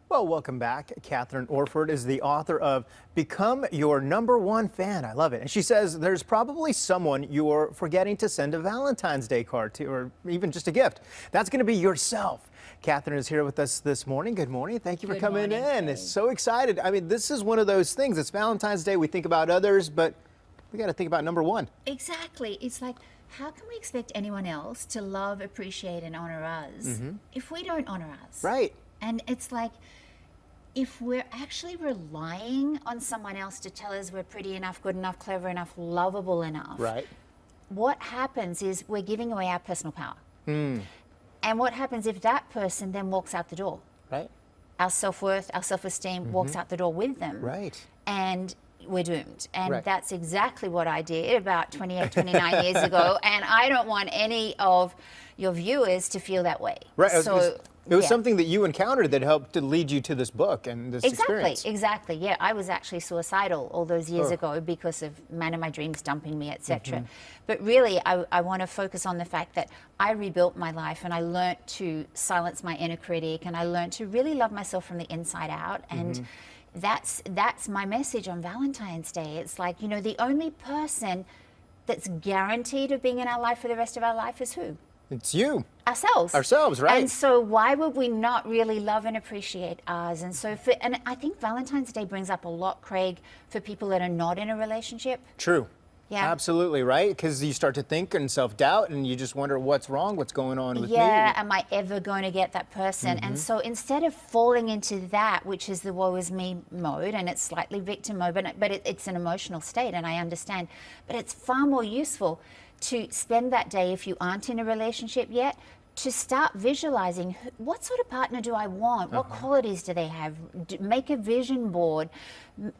Well, welcome back. Kathryn Orford is the author of Become Your #1 Fan. I love it. And she says there's probably someone you're forgetting to send a Valentine's Day card to, or even just a gift. That's going to be yourself. Kathryn is here with us this morning. Good morning. Thank you for coming in. It's so excited. I mean, this is one of those things. It's Valentine's Day. We think about others, but we got to think about #1. Exactly. It's like, how can we expect anyone else to love, appreciate, and honor us if we don't honor us? Right. And it's like, if we're actually relying on someone else to tell us we're pretty enough, good enough, clever enough, lovable enough, Right. what happens is we're giving away our personal power. And what happens if that person then walks out the door? Right. Our self-worth, our self-esteem walks out the door with them. Right. And we're doomed. And Right. that's exactly what I did about 28, 29 years ago. And I don't want any of your viewers to feel that way. Right. So it was yeah. something that you encountered that helped to lead you to this book and this experience. Exactly. Yeah, I was actually suicidal all those years ago because of man of my dreams dumping me, etc. But really, I want to focus on the fact that I rebuilt my life and I learned to silence my inner critic and I learned to really love myself from the inside out. And that's my message on Valentine's Day. It's like, you know, the only person that's guaranteed of being in our life for the rest of our life is who? It's you. Ourselves. Ourselves, right. And so why would we not really love and appreciate ours? And so and I think Valentine's Day brings up a lot, Craig, for people that are not in a relationship. True. Yeah. Absolutely, right? Because you start to think and self-doubt and you just wonder what's wrong, what's going on with me. Yeah, am I ever going to get that person? And so instead of falling into that, which is the woe is me mode, and it's slightly victim mode, but it's an emotional state, and I understand, but it's far more useful to spend that day, if you aren't in a relationship yet, to start visualizing what sort of partner do I want? What qualities do they have? Make a vision board,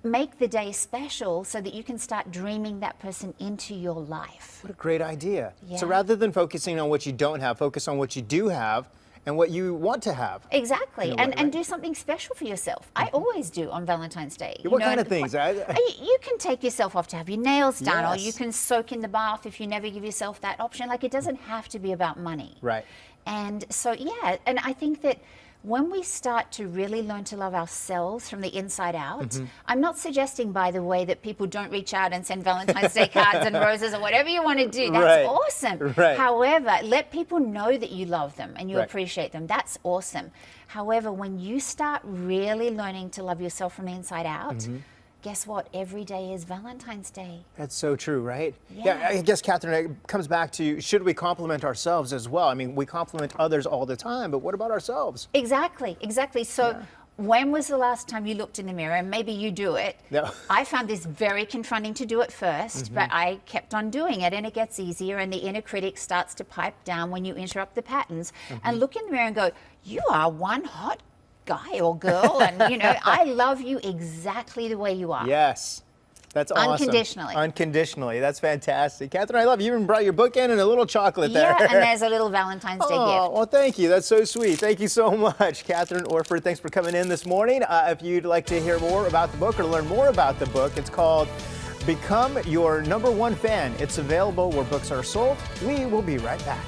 make the day special so that you can start dreaming that person into your life. What a great idea. Yeah. So rather than focusing on what you don't have, focus on what you do have and what you want to have. Exactly, In a way, and right? do something special for yourself. I always do on Valentine's Day. What kind of things? You can take yourself off to have your nails done, or you Yes. can soak in the bath if you never give yourself that option. Like, it doesn't have to be about money. Right. And so, yeah, and I think that when we start to really learn to love ourselves from the inside out, I'm not suggesting, by the way, that people don't reach out and send Valentine's Day cards and roses or whatever you want to do. That's Right. awesome. Right. However, let people know that you love them and you Right. appreciate them. That's awesome. However, when you start really learning to love yourself from the inside out, guess what? Every day is Valentine's Day. That's so true, right? Yeah. I guess, Kathryn, it comes back to, should we compliment ourselves as well? I mean, we compliment others all the time, but what about ourselves? Exactly. So when was the last time you looked in the mirror? And maybe you do it. No. I found this very confronting to do it first, but I kept on doing it, and it gets easier, and the inner critic starts to pipe down when you interrupt the patterns. And look in the mirror and go, you are one hot guy or girl, and you know, I love you exactly the way you are. Yes. That's awesome. Unconditionally. Unconditionally. That's fantastic. Kathryn, I love you. You even brought your book in and a little chocolate there. Yeah, and there's a little Valentine's Day gift. Well, thank you. That's so sweet. Thank you so much. Kathryn Orford, thanks for coming in this morning. If you'd like to hear more about the book or learn more about the book, it's called Become Your #1 Fan. It's available where books are sold. We will be right back.